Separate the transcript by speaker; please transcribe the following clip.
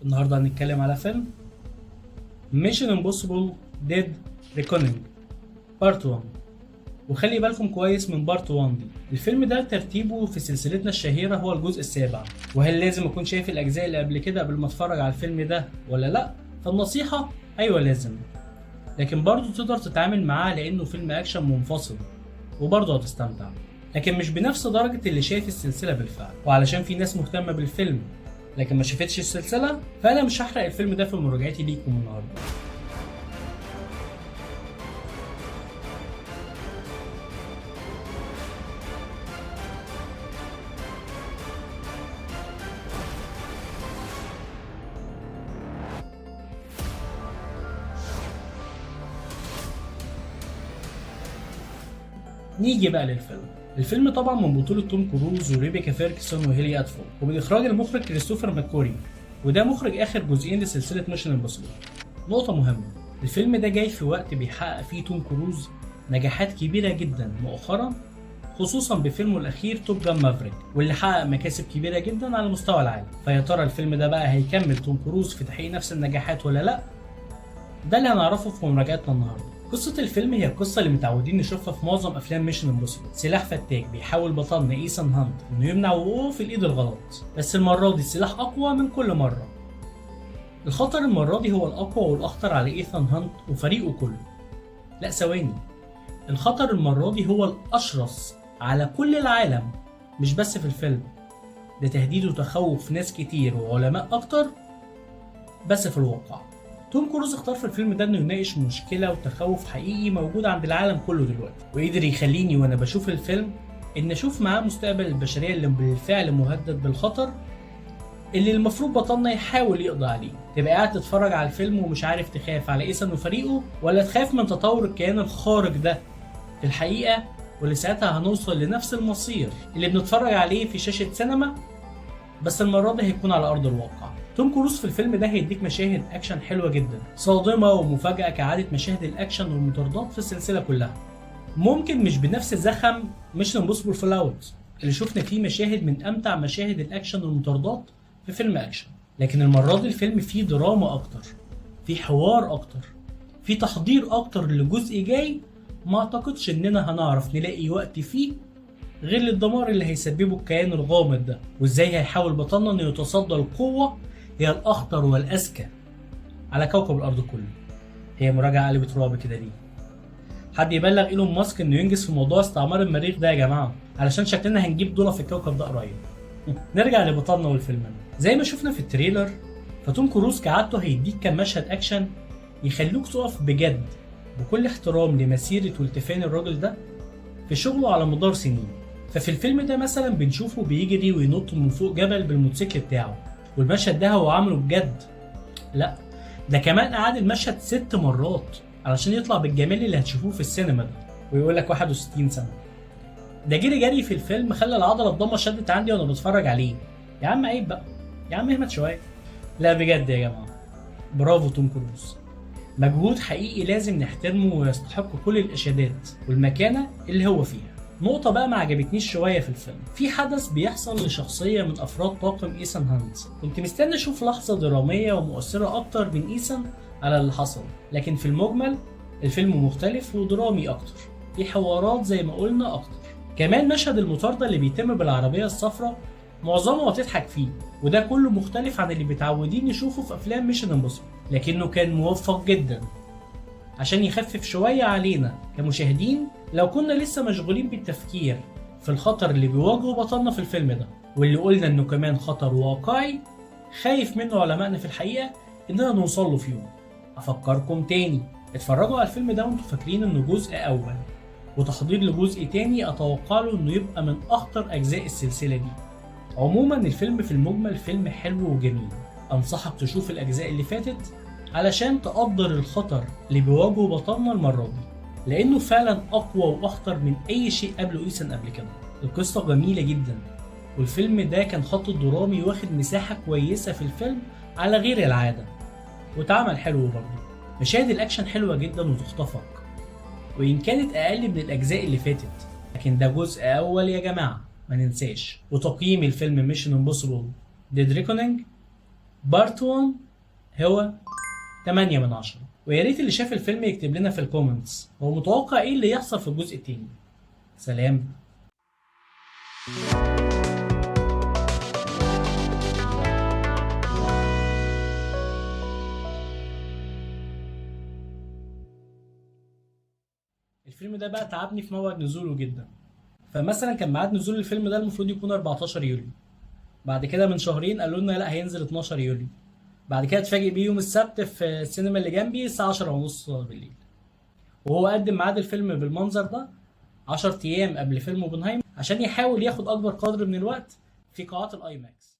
Speaker 1: النهارده هنتكلم على فيلم Mission Impossible Dead Reckoning بارت 1. وخلي بالكم كويس من بارت 1 دي، الفيلم ده ترتيبه في سلسلتنا الشهيرة هو الجزء السابع، وهل لازم اكون شايف الاجزاء اللي قبل كده قبل ما اتفرج على الفيلم ده ولا لا؟ فالنصيحة ايوه لازم، لكن برضه تقدر تتعامل معاه لانه فيلم اكشن منفصل وبرضه هتستمتع، لكن مش بنفس درجة اللي شايف السلسلة بالفعل. وعلشان في ناس مهتمة بالفيلم لكن ما شافتش السلسلة، فأنا مش هحرق الفيلم ده في مراجعتي ليكم النهاردة. نيجي بقى للفيلم. الفيلم طبعا من بطولة توم كروز وريبيكا فيركسون وهيلي أتفول، ومن إخراج المخرج كريستوفر ماكوري، وده مخرج آخر جزئين لسلسلة ميشن امبوسيبل. نقطة مهمة، الفيلم ده جاي في وقت بيحقق فيه توم كروز نجاحات كبيرة جدا مؤخرا، خصوصا بفيلمه الأخير توب جان مافريك، واللي حقق مكاسب كبيرة جدا على مستوى العالم. فيا ترى الفيلم ده بقى هيكمل توم كروز في تحقيق نفس النجاحات ولا لأ؟ ده اللي هنعرفه في مراجعتنا النهارده. قصة الفيلم هي القصة اللي متعودين نشوفها في معظم أفلام ميشن امبوسيبل، سلاح فتاك بيحاول بطلنا إيثان هانت إنه يمنع وقوعه في الإيد الغلط، بس المرة دي السلاح أقوى من كل مرة. الخطر المرة دي هو الأقوى والأخطر على إيثان هانت وفريقه كله. لا ثواني، الخطر المرة دي هو الأشرس على كل العالم، مش بس في الفيلم، ده تهديد وتخوف ناس كتير وعلماء أكتر بس في الواقع. توم كروز اختار في الفيلم ده انه يناقش مشكله وتخوف حقيقي موجود عند العالم كله دلوقتي، وقدر يخليني وانا بشوف الفيلم ان اشوف معاه مستقبل البشريه اللي بالفعل مهدد بالخطر، اللي المفروض بطلنا يحاول يقضي عليه. تبقى قاعد تتفرج على الفيلم ومش عارف تخاف على ايثان وفريقه ولا تخاف من تطور الكيان الخارق ده في الحقيقه، واللي ساعتها هنوصل لنفس المصير اللي بنتفرج عليه في شاشه سينما، بس المره دي هيكون على ارض الواقع. توم كروز في الفيلم ده هيديك مشاهد اكشن حلوه جدا، صادمه ومفاجاه كعاده مشاهد الاكشن والمطاردات في السلسله كلها. ممكن مش بنفس زخم ميشن امبوسيبل فول اوت اللي شفنا فيه مشاهد من امتع مشاهد الاكشن والمطاردات في فيلم اكشن، لكن المره دي الفيلم فيه دراما اكتر، فيه حوار اكتر، فيه تحضير اكتر لجزء جاي ما اعتقدش اننا هنعرف نلاقي وقت فيه غير للدمار اللي هيسببه الكيان الغامض ده، وازاي هيحاول بطلنا انه يتصدى القوة هي الاخطر والاذكى على كوكب الارض كله. هي مراجعة قلبت رعب كده ليه؟ حد يبلغ ايلون ماسك انه ينجز في موضوع استعمار المريخ ده يا جماعة، علشان شكلنا هنجيب دولة في الكوكب ده قريب. نرجع لبطلنا والفيلم ده. زي ما شفنا في التريلر، فتوم كروز كعادته هيديك كام مشهد اكشن يخلوك تقف بجد بكل احترام لمسيرة والتفان الراجل ده في شغله على مدار سنين. ففي الفيلم ده مثلا بنشوفه بيجري وينط من فوق جبل بالموتوسيكل بتاعه، والمشهد ده هو عامله بجد. لا ده كمان قعد المشهد 6 مرات علشان يطلع بالجمال اللي هتشوفوه في السينما ده، ويقول لك 61 سنة. ده جري في الفيلم خلى العضلة الضمة شدت عندي وانا بتفرج عليه. يا عم عيب بقى، يا عم اهمت شوية. لا بجد يا جماعة، برافو توم كروز، مجهود حقيقي لازم نحترمه ويستحق كل الإشادات والمكانة اللي هو فيها. نقطة بقى ما عجبتنيش شوية في الفيلم، في حدث بيحصل لشخصية من أفراد طاقم إيثان هانت، كنت مستني أشوف لحظة درامية ومؤثرة أكتر من إيثان على اللي حصل، لكن في المجمل الفيلم مختلف ودرامي أكتر، في حوارات زي ما قلنا أكتر. كمان مشهد المطاردة اللي بيتم بالعربية الصفراء معظمه هتضحك فيه، وده كله مختلف عن اللي متعودين نشوفه في أفلام ميشن امبوسيبل، لكنه كان موفق جدا عشان يخفف شوية علينا كمشاهدين لو كنا لسه مشغولين بالتفكير في الخطر اللي بيواجهه بطلنا في الفيلم ده، واللي قلنا انه كمان خطر واقعي خايف منه علمائنا في الحقيقة اننا نوصل له في يوم. افكركم تاني، اتفرجوا على الفيلم ده وانتوا فاكرين انه جزء اول وتحضير لجزء تاني اتوقع له انه يبقى من اخطر اجزاء السلسلة دي. عموما الفيلم في المجمل فيلم حلو وجميل، انصحك تشوف الاجزاء اللي فاتت علشان تقدر الخطر اللي بيواجهه بطلنا المرة دي، لانه فعلا اقوى واخطر من اي شيء قبله ايثان قبل كده. القصة جميلة جدا، والفيلم ده كان خط درامي واخد مساحة كويسة في الفيلم على غير العادة، واتعمل حلو برضه. مشاهد الاكشن حلوة جدا وتخطفك، وان كانت اقل من الاجزاء اللي فاتت، لكن ده جزء اول يا جماعة ما ننساش. وتقييم الفيلم ميشن امبوسيبل ديد ريكونينج بارت 1 هو 8 من 10. ويا ريت اللي شاف الفيلم يكتب لنا في الكومنتس هو متوقع ايه اللي يحصل في الجزء التاني. سلام. الفيلم ده بقى تعبني في موعد نزوله جدا. فمثلا كان ميعاد نزول الفيلم ده المفروض يكون 14 يوليو، بعد كده من شهرين قالوا لنا لا هينزل 12 يوليو، بعد كده اتفاجئ بيه يوم السبت في السينما اللي جنبي الساعة 10:30 بالليل. وهو قدم ميعاد الفيلم بالمنظر ده 10 ايام قبل فيلم اوبنهايمر عشان يحاول ياخد اكبر قدر من الوقت في قاعات الاي ماكس.